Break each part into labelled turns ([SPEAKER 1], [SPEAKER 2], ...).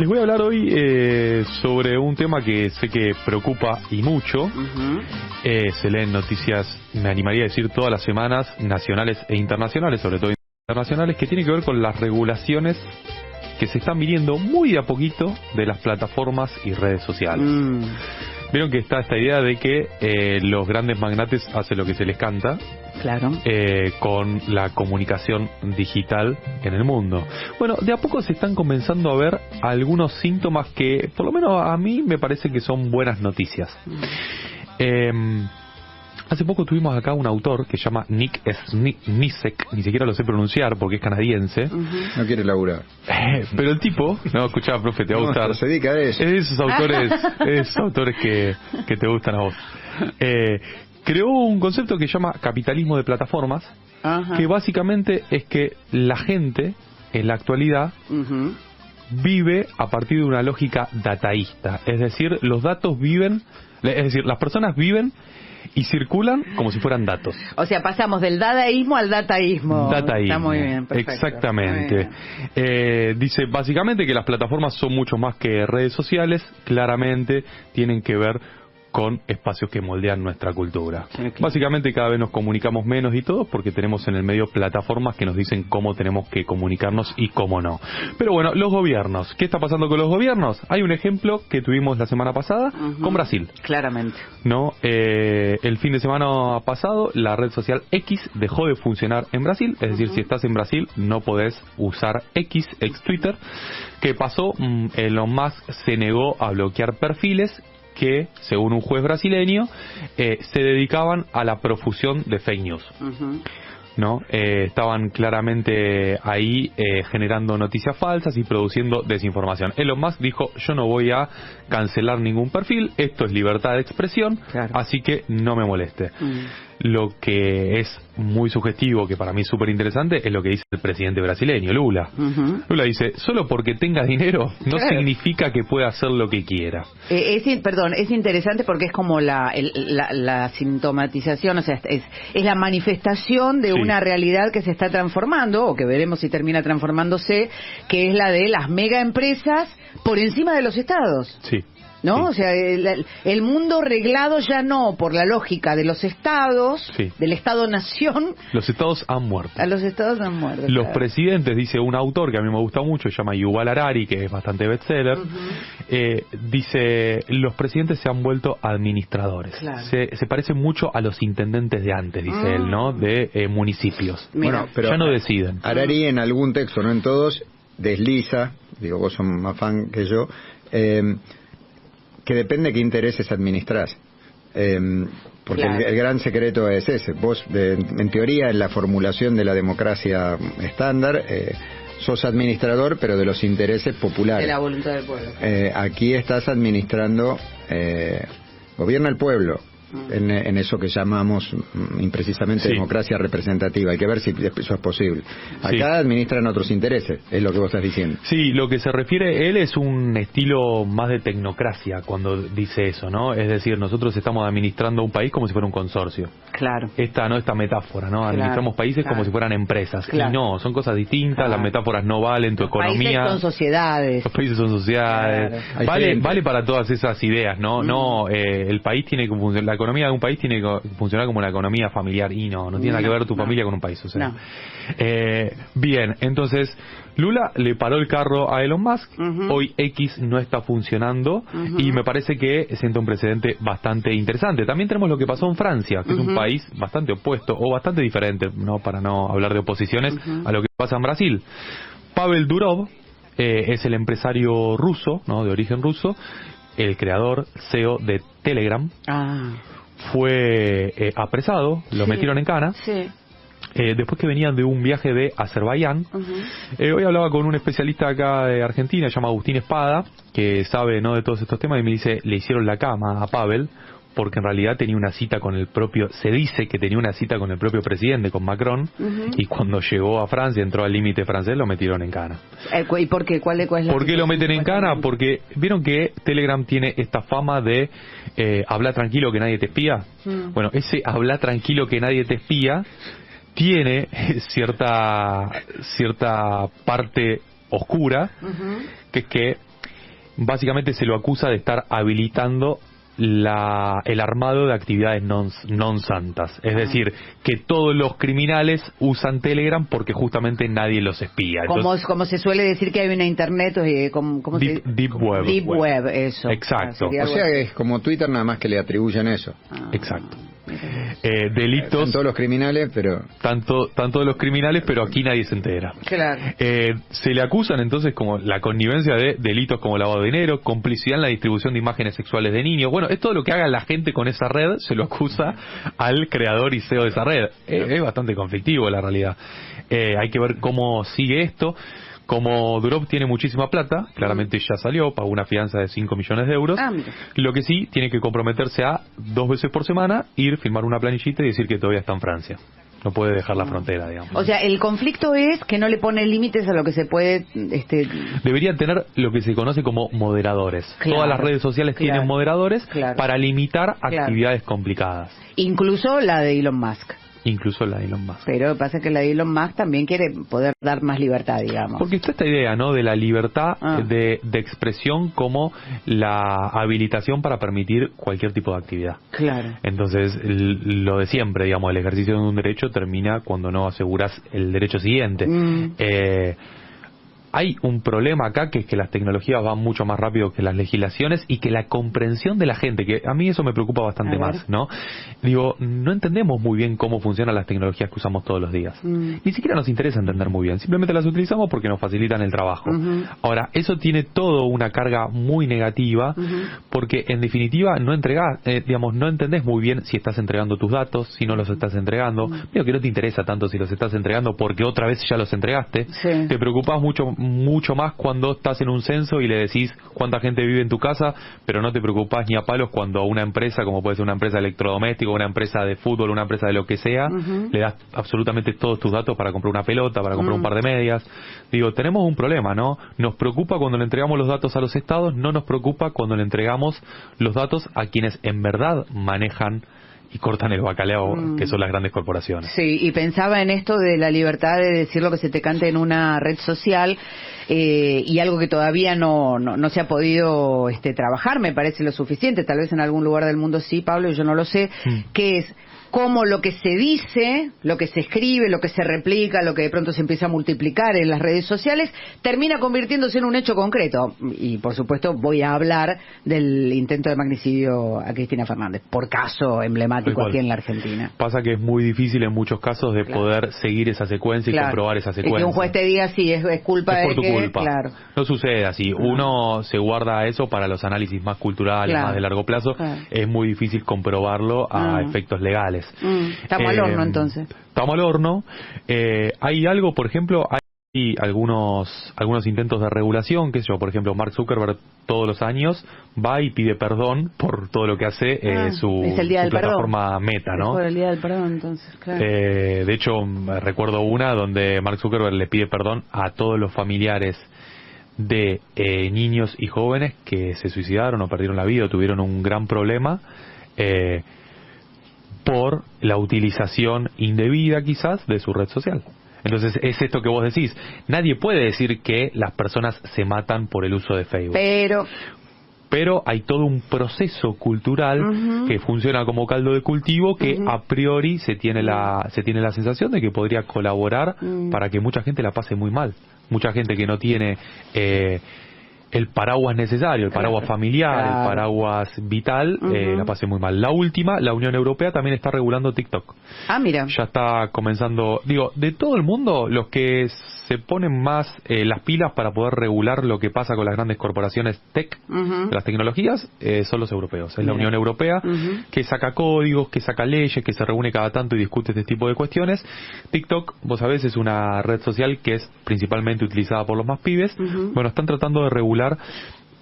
[SPEAKER 1] Les voy a hablar hoy sobre un tema que sé que preocupa y mucho. Se leen noticias, me animaría a decir, todas las semanas, nacionales e internacionales, sobre todo internacionales, que tiene que ver con las regulaciones que se están viniendo muy de a poquito de las plataformas y redes sociales. Vieron que está esta idea de que los grandes magnates hacen lo que se les canta.
[SPEAKER 2] Claro.
[SPEAKER 1] Con la comunicación digital en el mundo. Bueno, de a poco se están comenzando a ver algunos síntomas que, por lo menos a mí, me parece que son buenas noticias. Hace poco tuvimos acá un autor que se llama Nick Sniszek, ni siquiera lo sé pronunciar porque es canadiense.
[SPEAKER 3] No quiere laburar.
[SPEAKER 1] Pero el tipo, no, escuchá, profe, te va a gustar.
[SPEAKER 3] Se dedica a eso.
[SPEAKER 1] Es de esos autores que te gustan a vos. Creó un concepto que se llama capitalismo de plataformas, que básicamente es que la gente en la actualidad vive a partir de una lógica dataísta, es decir, los datos viven, es decir, las personas viven y circulan como si fueran datos.
[SPEAKER 2] O sea, pasamos del dadaísmo al dataísmo.
[SPEAKER 1] Dataísmo.
[SPEAKER 2] Está muy bien, perfecto.
[SPEAKER 1] Exactamente.
[SPEAKER 2] Muy bien.
[SPEAKER 1] Dice básicamente que las plataformas son mucho más que redes sociales, claramente tienen que ver con espacios que moldean nuestra cultura.
[SPEAKER 2] Sí, claro.
[SPEAKER 1] Básicamente cada vez nos comunicamos menos y todo porque tenemos en el medio plataformas que nos dicen cómo tenemos que comunicarnos y cómo no. Pero bueno, los gobiernos. ¿Qué está pasando con los gobiernos? Hay un ejemplo que tuvimos la semana pasada con Brasil.
[SPEAKER 2] Claramente.
[SPEAKER 1] ¿No? El fin de semana pasado la red social X dejó de funcionar en Brasil. Es decir, si estás en Brasil no podés usar X, ex Twitter. ¿Qué pasó? Elon Musk se negó a bloquear perfiles que, según un juez brasileño, se dedicaban a la profusión de fake news. ¿No? Estaban claramente ahí generando noticias falsas y produciendo desinformación. Elon Musk dijo, yo no voy a cancelar ningún perfil, esto es libertad de expresión, claro, así que no me moleste. Lo que es muy sugestivo, que para mí es súper interesante, es lo que dice el presidente brasileño, Lula. Lula dice, solo porque tenga dinero no significa que pueda hacer lo que quiera.
[SPEAKER 2] Es interesante porque es como la sintomatización, o sea, es la manifestación de una realidad que se está transformando, o que veremos si termina transformándose, que es la de las mega empresas por encima de los estados.
[SPEAKER 1] Sí.
[SPEAKER 2] ¿No?
[SPEAKER 1] Sí.
[SPEAKER 2] O sea, el mundo reglado ya no por la lógica de los estados, del Estado-nación.
[SPEAKER 1] Los estados han muerto.
[SPEAKER 2] A los estados han muerto.
[SPEAKER 1] Los presidentes, dice un autor que a mí me gusta mucho, se llama Yuval Harari, que es bastante bestseller, dice, los presidentes se han vuelto administradores. Claro. Se parecen mucho a los intendentes de antes, dice él, ¿no? De municipios.
[SPEAKER 3] Bueno, pero
[SPEAKER 1] ya no deciden.
[SPEAKER 3] Harari en algún texto, no en todos, desliza, digo, vos sos más fan que yo, que depende de qué intereses administrás. Porque claro, el gran secreto es ese. Vos, en teoría, en la formulación de la democracia estándar, sos administrador, pero de los intereses populares.
[SPEAKER 2] De la voluntad del pueblo.
[SPEAKER 3] Aquí estás administrando, gobierna el pueblo. En eso que llamamos imprecisamente democracia representativa. Hay que ver si eso es posible. Acá administran otros intereses, es lo que vos estás diciendo.
[SPEAKER 1] Sí, lo que se refiere, él es un estilo más de tecnocracia cuando dice eso, ¿no? Es decir, nosotros estamos administrando un país como si fuera un consorcio.
[SPEAKER 2] Claro.
[SPEAKER 1] Esta metáfora, ¿no? Administramos países como si fueran empresas. Claro. Y no, son cosas distintas, las metáforas no valen, tu economía.
[SPEAKER 2] Los países son sociedades.
[SPEAKER 1] Los países son sociedades. Claro. Vale para todas esas ideas, ¿no? No, el país tiene que funcionar, la economía de un país tiene que funcionar como la economía familiar y no tiene nada que ver tu familia con un país, o sea. Bien, entonces Lula le paró el carro a Elon Musk, hoy X no está funcionando y me parece que sienta un precedente bastante interesante. También tenemos lo que pasó en Francia, que es un país bastante opuesto o bastante diferente, no para no hablar de oposiciones, a lo que pasa en Brasil. Pavel Durov es el empresario ruso, ¿no? De origen ruso, el creador, CEO de Telegram. Fue apresado, lo metieron en cana. Después que venían de un viaje de Azerbaiyán. Hoy hablaba con un especialista acá de Argentina, se llama Agustín Espada, que sabe, ¿no?, de todos estos temas, y me dice, le hicieron la cama a Pavel porque en realidad tenía una cita con el propio, se dice que tenía una cita con el propio presidente, con Macron, y cuando llegó a Francia, entró al límite francés, lo metieron en cana.
[SPEAKER 2] ¿Y por qué? ¿Cuál es la
[SPEAKER 1] ¿Por qué lo meten en cana? Porque vieron que Telegram tiene esta fama de hablar tranquilo que nadie te espía. Bueno, ese hablar tranquilo que nadie te espía tiene cierta parte oscura, que es que básicamente se lo acusa de estar habilitando el armado de actividades non santas. Es decir, que todos los criminales usan Telegram porque justamente nadie los espía. Entonces,
[SPEAKER 2] como se suele decir que hay una internet, ¿cómo
[SPEAKER 1] deep web.
[SPEAKER 2] Deep web, eso.
[SPEAKER 1] Exacto.
[SPEAKER 3] O sea, es como Twitter, nada más que le atribuyen eso.
[SPEAKER 1] Exacto. Delitos.
[SPEAKER 3] Son todos los criminales, pero...
[SPEAKER 1] Tanto de los criminales, pero aquí nadie se entera.
[SPEAKER 2] Claro.
[SPEAKER 1] Se le acusan entonces como la connivencia de delitos como lavado de dinero, complicidad en la distribución de imágenes sexuales de niños. Bueno, es todo lo que haga la gente con esa red, se lo acusa al creador y CEO de esa red. Es bastante conflictivo la realidad. Hay que ver cómo sigue esto. Como Durov tiene muchísima plata, claramente ya salió, pagó una fianza de 5 millones de euros. Lo que sí, tiene que comprometerse a 2 veces por semana, ir, firmar una planillita y decir que todavía está en Francia. No puede dejar la frontera, digamos.
[SPEAKER 2] O sea, el conflicto es que no le pone límites a lo que se puede...
[SPEAKER 1] Deberían tener lo que se conoce como moderadores.
[SPEAKER 2] Claro,
[SPEAKER 1] todas las redes sociales tienen moderadores para limitar actividades complicadas.
[SPEAKER 2] Incluso la de Elon Musk.
[SPEAKER 1] Incluso la de Elon Musk.
[SPEAKER 2] Pero lo que pasa es que la de Elon Musk también quiere poder dar más libertad, digamos.
[SPEAKER 1] Porque está esta idea, ¿no?, de la libertad de expresión como la habilitación para permitir cualquier tipo de actividad.
[SPEAKER 2] Claro.
[SPEAKER 1] Entonces, lo de siempre, digamos, el ejercicio de un derecho termina cuando no aseguras el derecho siguiente. Hay un problema acá, que es que las tecnologías van mucho más rápido que las legislaciones y que la comprensión de la gente, que a mí eso me preocupa bastante más, ¿no? Digo, no entendemos muy bien cómo funcionan las tecnologías que usamos todos los días. Ni siquiera nos interesa entender muy bien, simplemente las utilizamos porque nos facilitan el trabajo. Ahora, eso tiene todo una carga muy negativa, porque en definitiva no no entendés muy bien si estás entregando tus datos, si no los estás entregando. Digo que no te interesa tanto si los estás entregando porque otra vez ya los entregaste. Te preocupas mucho más cuando estás en un censo y le decís cuánta gente vive en tu casa, pero no te preocupás ni a palos cuando a una empresa, como puede ser una empresa electrodoméstico, una empresa de fútbol, una empresa de lo que sea, le das absolutamente todos tus datos para comprar una pelota, para comprar un par de medias. Digo, tenemos un problema, ¿no? Nos preocupa cuando le entregamos los datos a los estados, no nos preocupa cuando le entregamos los datos a quienes en verdad manejan y cortan el bacalao, que son las grandes corporaciones.
[SPEAKER 2] Sí, y pensaba en esto de la libertad de decir lo que se te cante en una red social, y algo que todavía no se ha podido trabajar, me parece lo suficiente, tal vez en algún lugar del mundo sí, Pablo, y yo no lo sé, que es cómo lo que se dice, lo que se escribe, lo que se replica, lo que de pronto se empieza a multiplicar en las redes sociales, termina convirtiéndose en un hecho concreto. Y, por supuesto, voy a hablar del intento de magnicidio a Cristina Fernández, por caso emblemático aquí en la Argentina.
[SPEAKER 1] Pasa que es muy difícil en muchos casos de poder seguir esa secuencia y comprobar esa secuencia.
[SPEAKER 2] Es que un juez te diga sí, es culpa de
[SPEAKER 1] por tu culpa. No sucede así. Uno se guarda eso para los análisis más culturales, más de largo plazo. Es muy difícil comprobarlo a efectos legales.
[SPEAKER 2] Estamos al horno, entonces.
[SPEAKER 1] Estamos al horno. Hay algo, por ejemplo, hay algunos intentos de regulación, que yo, por ejemplo, Mark Zuckerberg todos los años va y pide perdón por todo lo que hace su plataforma Meta, ¿no?
[SPEAKER 2] Es por el Día del Perdón, entonces, claro.
[SPEAKER 1] De hecho, recuerdo una donde Mark Zuckerberg le pide perdón a todos los familiares de niños y jóvenes que se suicidaron o perdieron la vida o tuvieron un gran problema por la utilización indebida quizás de su red social. Entonces es esto que vos decís, nadie puede decir que las personas se matan por el uso de Facebook, pero hay todo un proceso cultural que funciona como caldo de cultivo que a priori se tiene la sensación de que podría colaborar para que mucha gente la pase muy mal, mucha gente que no tiene el paraguas necesario, el paraguas familiar, el paraguas vital, la pasé muy mal. La última, la Unión Europea también está regulando TikTok.
[SPEAKER 2] Mira.
[SPEAKER 1] Ya está comenzando, digo, de todo el mundo, los que se ponen más las pilas para poder regular lo que pasa con las grandes corporaciones tech, de las tecnologías, son los europeos. Es la Unión Europea que saca códigos, que saca leyes, que se reúne cada tanto y discute este tipo de cuestiones. TikTok, vos sabés, es una red social que es principalmente utilizada por los más pibes. Bueno, están tratando de regular,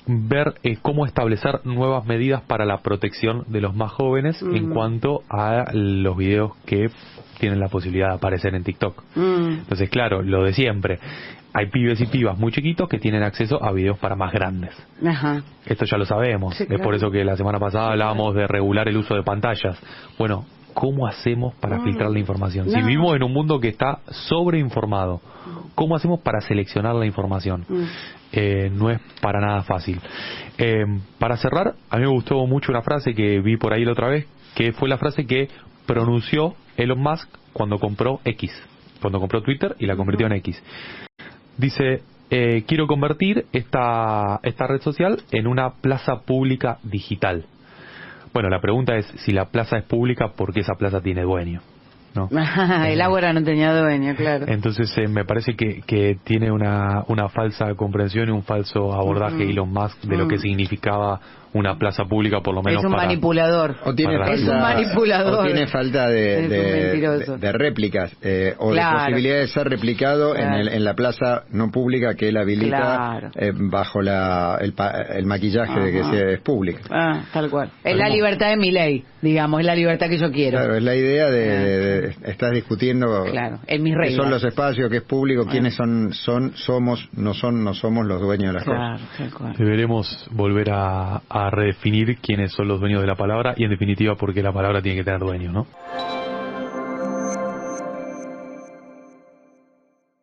[SPEAKER 1] ver cómo establecer nuevas medidas para la protección de los más jóvenes en cuanto a los videos que tienen la posibilidad de aparecer en TikTok. Entonces, claro, lo de siempre. Hay pibes y pibas muy chiquitos que tienen acceso a videos para más grandes. Esto ya lo sabemos. Sí, claro. Es por eso que la semana pasada hablábamos de regular el uso de pantallas. Bueno, ¿cómo hacemos para filtrar la información? Si vivimos en un mundo que está sobreinformado, ¿cómo hacemos para seleccionar la información? No es para nada fácil. Para cerrar, a mí me gustó mucho una frase que vi por ahí la otra vez, que fue la frase que pronunció Elon Musk cuando compró X, cuando compró Twitter y la convirtió en X. Dice, quiero convertir esta red social en una plaza pública digital. Bueno, la pregunta es, si la plaza es pública, ¿por qué esa plaza tiene dueño? ¿No?
[SPEAKER 2] El Ágora no tenía dueño, claro.
[SPEAKER 1] Entonces me parece que tiene una falsa comprensión y un falso abordaje Elon Musk de lo que significaba una plaza pública, por lo menos.
[SPEAKER 2] Es un manipulador.
[SPEAKER 3] O tiene falta,
[SPEAKER 2] es un manipulador.
[SPEAKER 3] O tiene falta de réplicas o de posibilidad de ser replicado en la plaza no pública que él habilita bajo el maquillaje de que es pública.
[SPEAKER 2] Tal cual. Es la libertad de mi ley, digamos, es la libertad que yo quiero.
[SPEAKER 3] Claro, es la idea de estás discutiendo
[SPEAKER 2] en mis reglas.
[SPEAKER 3] Qué son los espacios, qué es público, quiénes somos, no somos los dueños de las cosas.
[SPEAKER 2] Tal cual.
[SPEAKER 1] Deberemos volver a redefinir quiénes son los dueños de la palabra y, en definitiva, por qué la palabra tiene que tener dueño, ¿no?